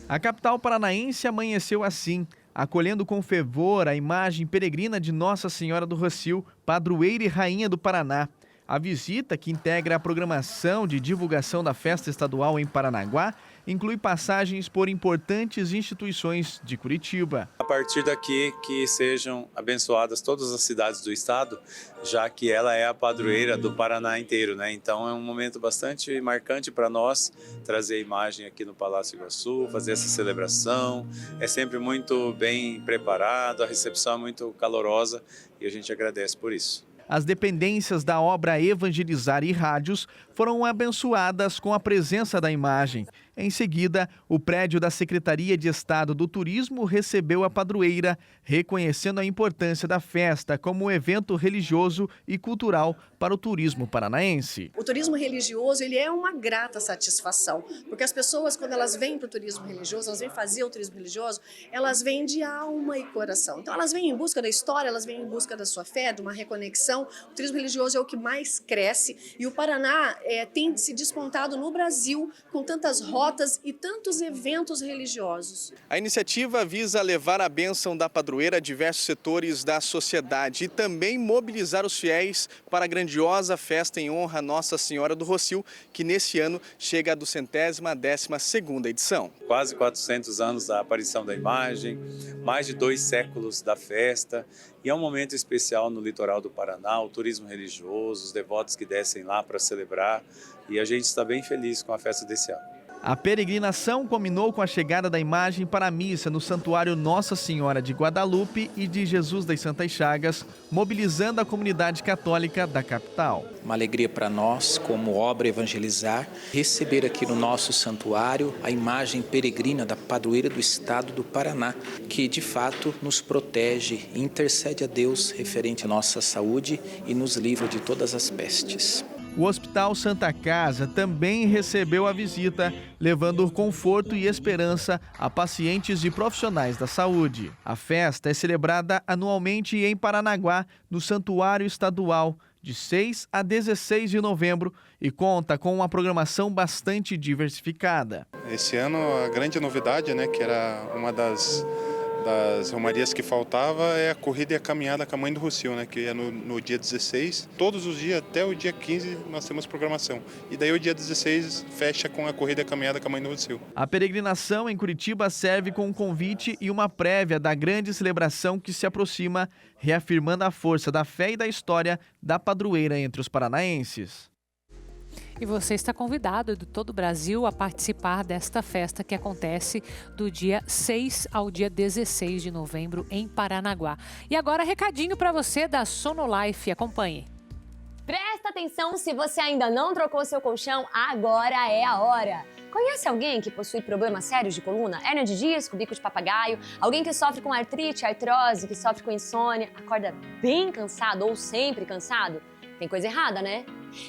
A capital paranaense amanheceu assim, acolhendo com fervor a imagem peregrina de Nossa Senhora do Rossio, padroeira e rainha do Paraná. A visita, que integra a programação de divulgação da festa estadual em Paranaguá, inclui passagens por importantes instituições de Curitiba. A partir daqui, que sejam abençoadas todas as cidades do estado, já que ela é a padroeira do Paraná inteiro, né? Então é um momento bastante marcante para nós trazer a imagem aqui no Palácio Iguaçu, fazer essa celebração. É sempre muito bem preparado, a recepção é muito calorosa e a gente agradece por isso. As dependências da obra Evangelizar e Rádios foram abençoadas com a presença da imagem. Em seguida, o prédio da Secretaria de Estado do Turismo recebeu a padroeira, reconhecendo a importância da festa como um evento religioso e cultural para o turismo paranaense. O turismo religioso, ele é uma grata satisfação, porque as pessoas, quando elas vêm para o turismo religioso, elas vêm fazer o turismo religioso, elas vêm de alma e coração. Então elas vêm em busca da história, elas vêm em busca da sua fé, de uma reconexão. O turismo religioso é o que mais cresce e o Paraná tem se despontado no Brasil com tantas rotas e tantos eventos religiosos. A iniciativa visa levar a bênção da padroeira a diversos setores da sociedade e também mobilizar os fiéis para a grandiosa festa em honra a Nossa Senhora do Rossio, que nesse ano chega à 212ª edição. Quase 400 anos da aparição da imagem, mais de 2 séculos da festa. E é um momento especial no litoral do Paraná, o turismo religioso, os devotos que descem lá para celebrar. E a gente está bem feliz com a festa desse ano. A peregrinação combinou com a chegada da imagem para a missa no Santuário Nossa Senhora de Guadalupe e de Jesus das Santas Chagas, mobilizando a comunidade católica da capital. Uma alegria para nós, como obra Evangelizar, receber aqui no nosso santuário a imagem peregrina da padroeira do estado do Paraná, que de fato nos protege e intercede a Deus referente à nossa saúde e nos livra de todas as pestes. O Hospital Santa Casa também recebeu a visita, levando conforto e esperança a pacientes e profissionais da saúde. A festa é celebrada anualmente em Paranaguá, no Santuário Estadual, de 6 a 16 de novembro e conta com uma programação bastante diversificada. Esse ano a grande novidade, que era uma das das romarias que faltava é a corrida e a caminhada com a Mãe do Rossio, né? Que é no dia 16. Todos os dias, até o dia 15, nós temos programação. E daí o dia 16 fecha com a corrida e a caminhada com a Mãe do Rossio. A peregrinação em Curitiba serve com um convite e uma prévia da grande celebração que se aproxima, reafirmando a força da fé e da história da padroeira entre os paranaenses. E você está convidado de todo o Brasil a participar desta festa que acontece do dia 6 ao dia 16 de novembro em Paranaguá. E agora, recadinho para você da Sonolife. Acompanhe. Presta atenção, se você ainda não trocou seu colchão, agora é a hora. Conhece alguém que possui problemas sérios de coluna? Hérnia de disco, bico de papagaio? Alguém que sofre com artrite, artrose, que sofre com insônia, acorda bem cansado ou sempre cansado? Tem coisa errada, né?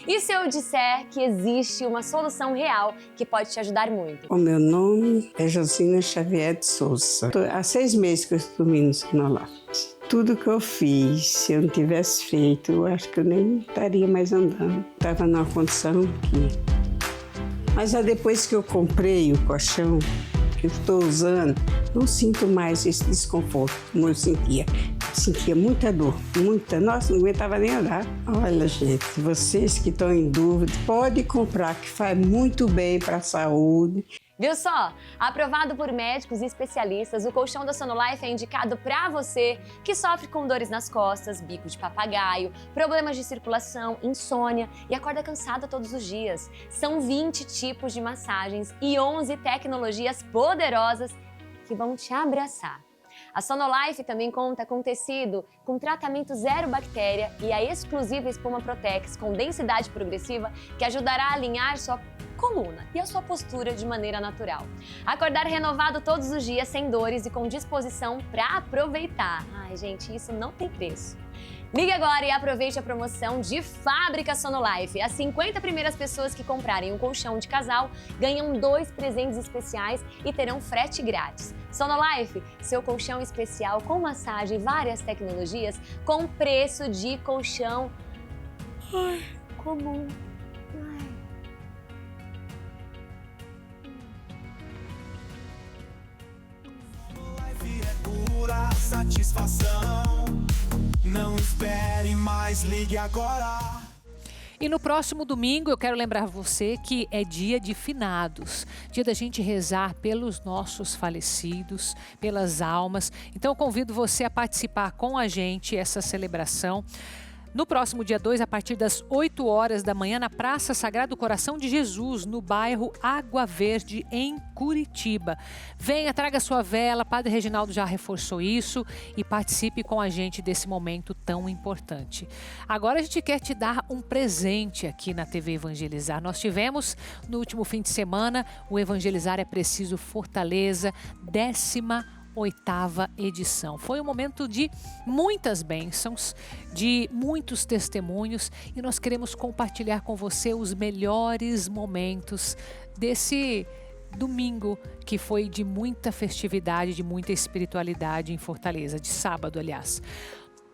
E se eu disser que existe uma solução real que pode te ajudar muito? O meu nome é Josina Xavier de Souza. Há 6 meses que eu estou tomando Sonolife. Tudo que eu fiz, se eu não tivesse feito, eu acho que eu nem estaria mais andando. Estava numa condição que... Mas depois que eu comprei o colchão, que eu estou usando, não sinto mais esse desconforto como eu sentia. Sentia muita dor, muita. Nossa, não aguentava nem andar. Olha, gente, vocês que estão em dúvida, pode comprar, que faz muito bem para a saúde. Viu só? Aprovado por médicos e especialistas, o colchão da Sonolife é indicado para você que sofre com dores nas costas, bico de papagaio, problemas de circulação, insônia e acorda cansada todos os dias. São 20 tipos de massagens e 11 tecnologias poderosas que vão te abraçar. A Sonolife também conta com tecido com tratamento zero bactéria e a exclusiva espuma Protex com densidade progressiva que ajudará a alinhar sua coluna e a sua postura de maneira natural. Acordar renovado todos os dias, sem dores e com disposição para aproveitar. Ai, gente, isso não tem preço. Ligue agora e aproveite a promoção de Fábrica Sonolife. As 50 primeiras pessoas que comprarem um colchão de casal ganham 2 presentes especiais e terão frete grátis. Sonolife, seu colchão especial com massagem e várias tecnologias com preço de colchão comum. Pura satisfação. Não espere mais, ligue agora. E no próximo domingo eu quero lembrar você que é dia de finados, dia da gente rezar pelos nossos falecidos, pelas almas. Então eu convido você a participar com a gente essa celebração. No próximo dia 2, a partir das 8 horas da manhã, na Praça Sagrado Coração de Jesus, no bairro Água Verde, em Curitiba. Venha, traga sua vela, Padre Reginaldo já reforçou isso, e participe com a gente desse momento tão importante. Agora a gente quer te dar um presente aqui na TV Evangelizar. Nós tivemos no último fim de semana o Evangelizar é Preciso Fortaleza, 18ª edição. Foi um momento de muitas bênçãos, de muitos testemunhos, e nós queremos compartilhar com você os melhores momentos desse domingo que foi de muita festividade, de muita espiritualidade em Fortaleza, de sábado, aliás.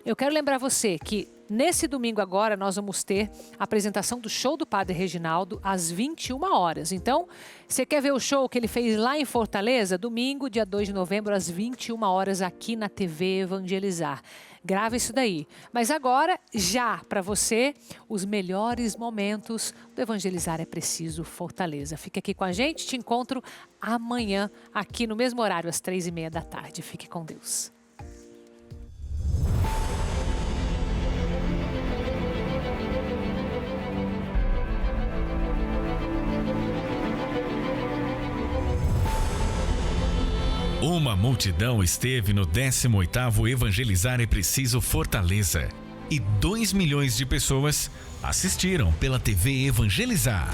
Eu quero lembrar você que nesse domingo agora nós vamos ter a apresentação do show do Padre Reginaldo às 21 horas. Então, você quer ver o show que ele fez lá em Fortaleza? Domingo, dia 2 de novembro, às 21 horas, aqui na TV Evangelizar. Grava isso daí. Mas agora, já para você, os melhores momentos do Evangelizar é Preciso Fortaleza. Fique aqui com a gente, te encontro amanhã, aqui no mesmo horário, às 3h30 da tarde. Fique com Deus. Uma multidão esteve no 18º Evangelizar é Preciso Fortaleza e 2 milhões de pessoas assistiram pela TV Evangelizar.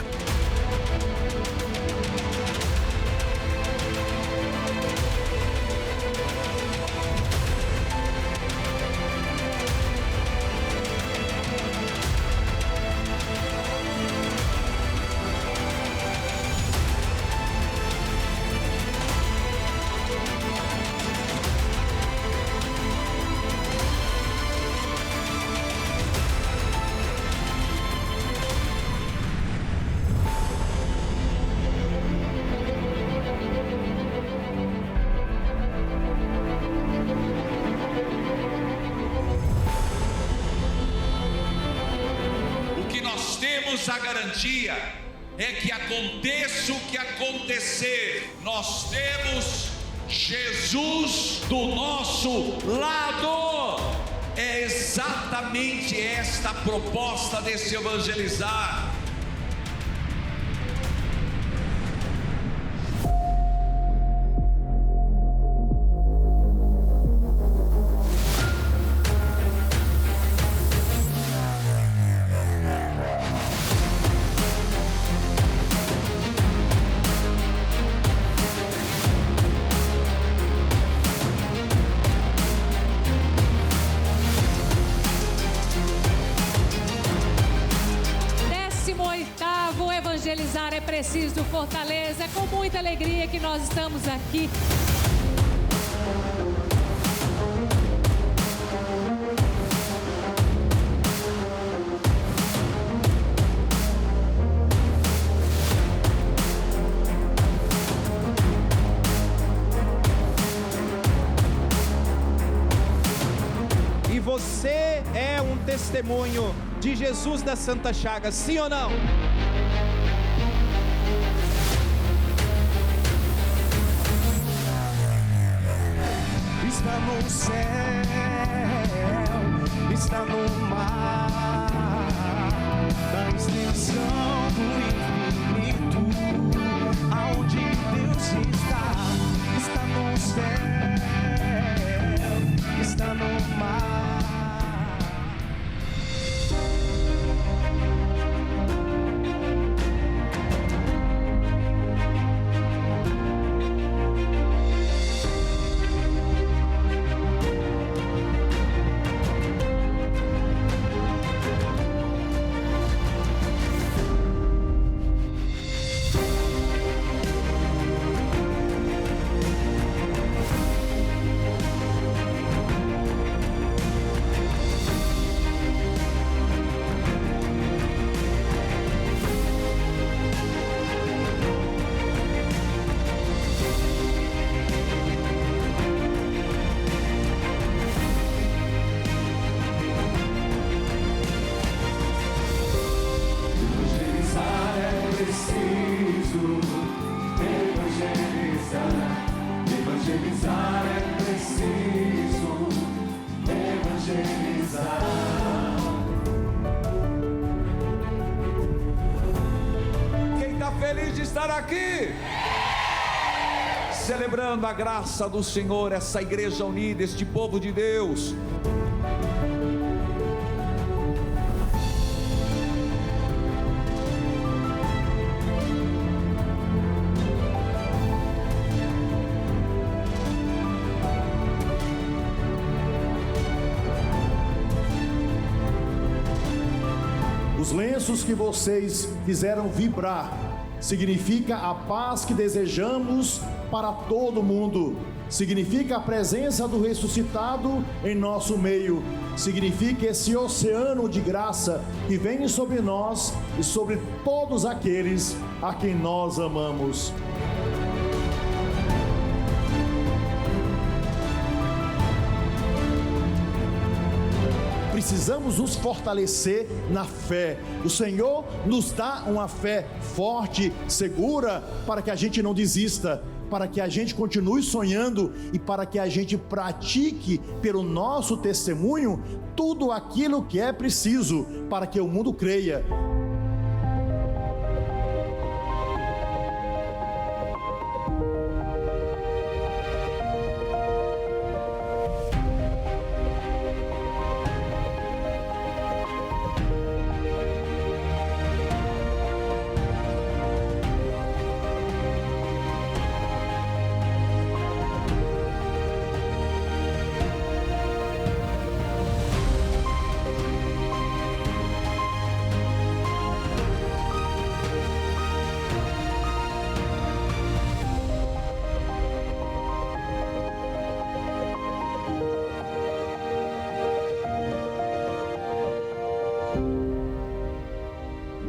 temos a garantia é que aconteça o que acontecer, nós temos Jesus do nosso lado. É exatamente esta a proposta desse evangelizar. Evangelizar é preciso, Fortaleza. É com muita alegria que nós estamos aqui. E você é um testemunho de Jesus das Santas Chagas, sim ou não? Está no céu, está no mar, da extensão do infinito, aonde Deus está no céu, está no mar. Evangelizar é preciso, evangelizar. Quem está feliz de estar aqui? Celebrando a graça do Senhor, essa igreja unida, este povo de Deus. Os lenços que vocês fizeram vibrar significa a paz que desejamos para todo mundo. Significa a presença do ressuscitado em nosso meio. Significa esse oceano de graça que vem sobre nós e sobre todos aqueles a quem nós amamos. Precisamos nos fortalecer na fé. O Senhor nos dá uma fé forte, segura, para que a gente não desista, para que a gente continue sonhando e para que a gente pratique pelo nosso testemunho tudo aquilo que é preciso para que o mundo creia.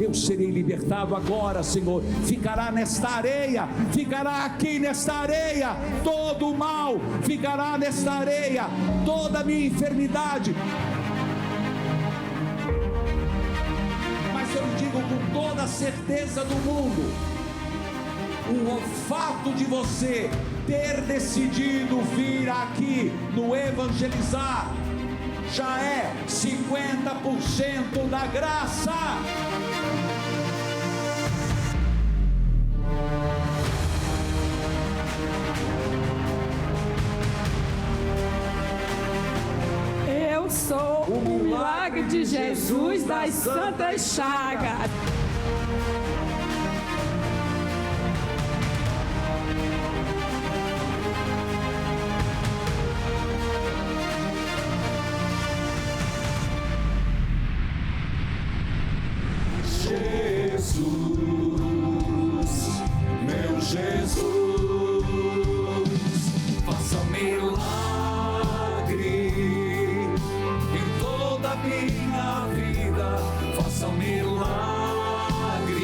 Eu serei libertado agora, Senhor. Ficará nesta areia, ficará aqui nesta areia todo o mal, ficará nesta areia toda a minha enfermidade. Mas eu digo com certeza do mundo. O fato de você ter decidido vir aqui no Evangelizar já é 50% da graça. Eu sou o milagre de Jesus das Santas Chagas. Jesus, meu Jesus, faça um milagre em toda a minha vida, faça um milagre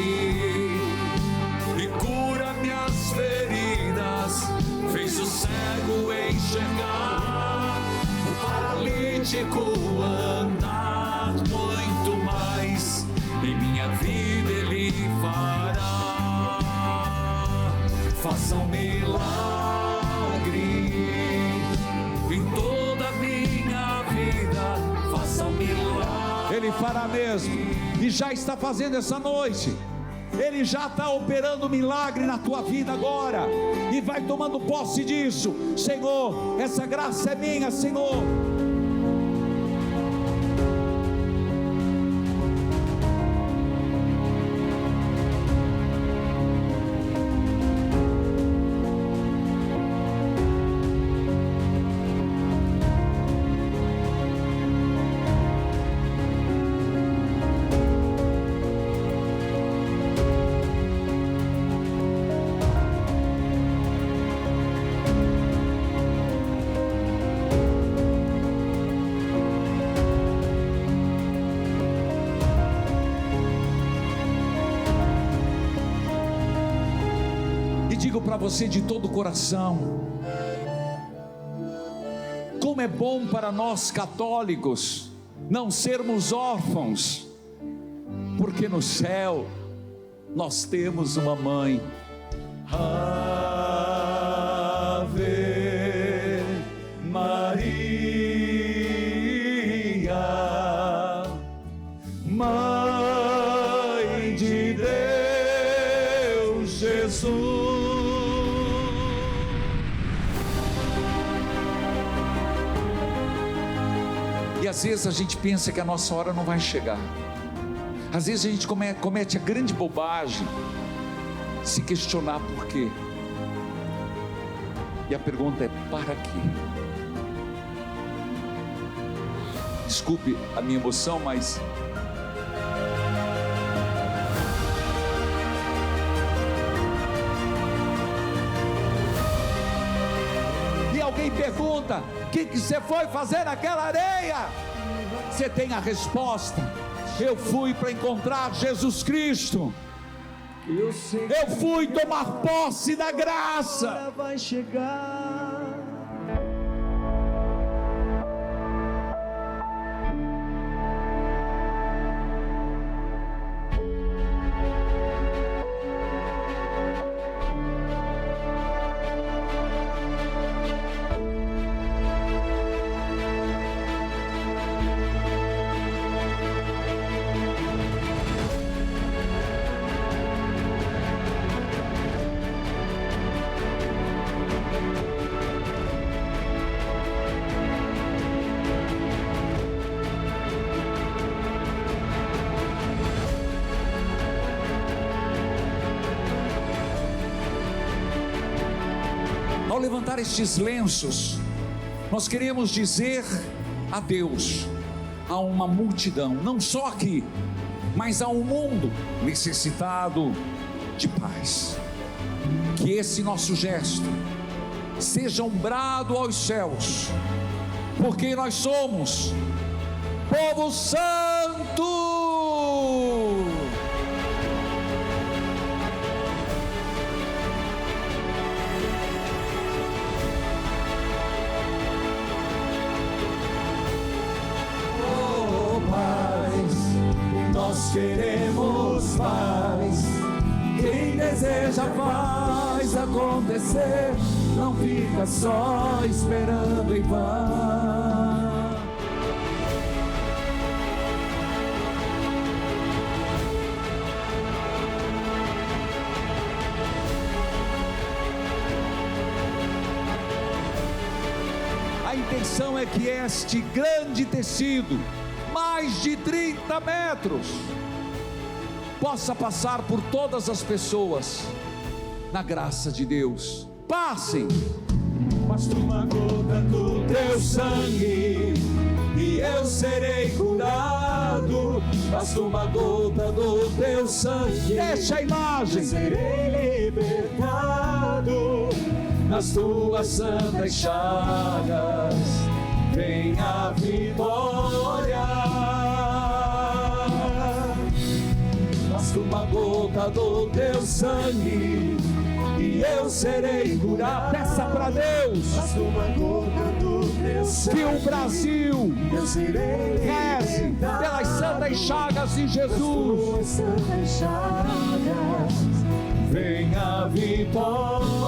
e cura minhas feridas, fez o cego enxergar, o paralítico andar, muito mais em minha vida Ele fará. Faça um milagre em toda a minha vida. Faça um milagre. Ele fará mesmo, e já está fazendo essa noite. Ele já está operando milagre na tua vida agora, e vai tomando posse disso. Senhor, essa graça é minha, Senhor. Para você de todo o coração, como é bom para nós católicos não sermos órfãos, porque no céu nós temos uma mãe. Ave Maria, Mãe de Deus, Jesus. E às vezes a gente pensa que a nossa hora não vai chegar. Às vezes a gente comete a grande bobagem, se questionar por quê. E a pergunta é: para quê? Desculpe a minha emoção, mas e alguém pergunta: o que você foi fazer naquela areia? Você tem a resposta: eu fui para encontrar Jesus Cristo. Eu fui tomar posse da graça. Vai chegar. Ao levantar estes lenços, nós queremos dizer adeus a uma multidão, não só aqui, mas a um mundo necessitado de paz. Que esse nosso gesto seja um brado aos céus, porque nós somos povo santo. Nós queremos paz. deseja, faz acontecer. Não fica só esperando em vão. A intenção é que este grande tecido, mais de 30 metros, possa passar por todas as pessoas, na graça de Deus. Passem! Basta uma gota do teu sangue e eu serei curado. Basta uma gota do teu sangue. Deixa a imagem. Eu serei libertado. Nas tuas santas chagas vem a vitória. Basta uma gota do teu sangue e eu serei curado. Peça para Deus. Basta uma gota do teu sangue. Que o Brasil reze pelas santas chagas de Jesus. Santas chagas vem a vitória.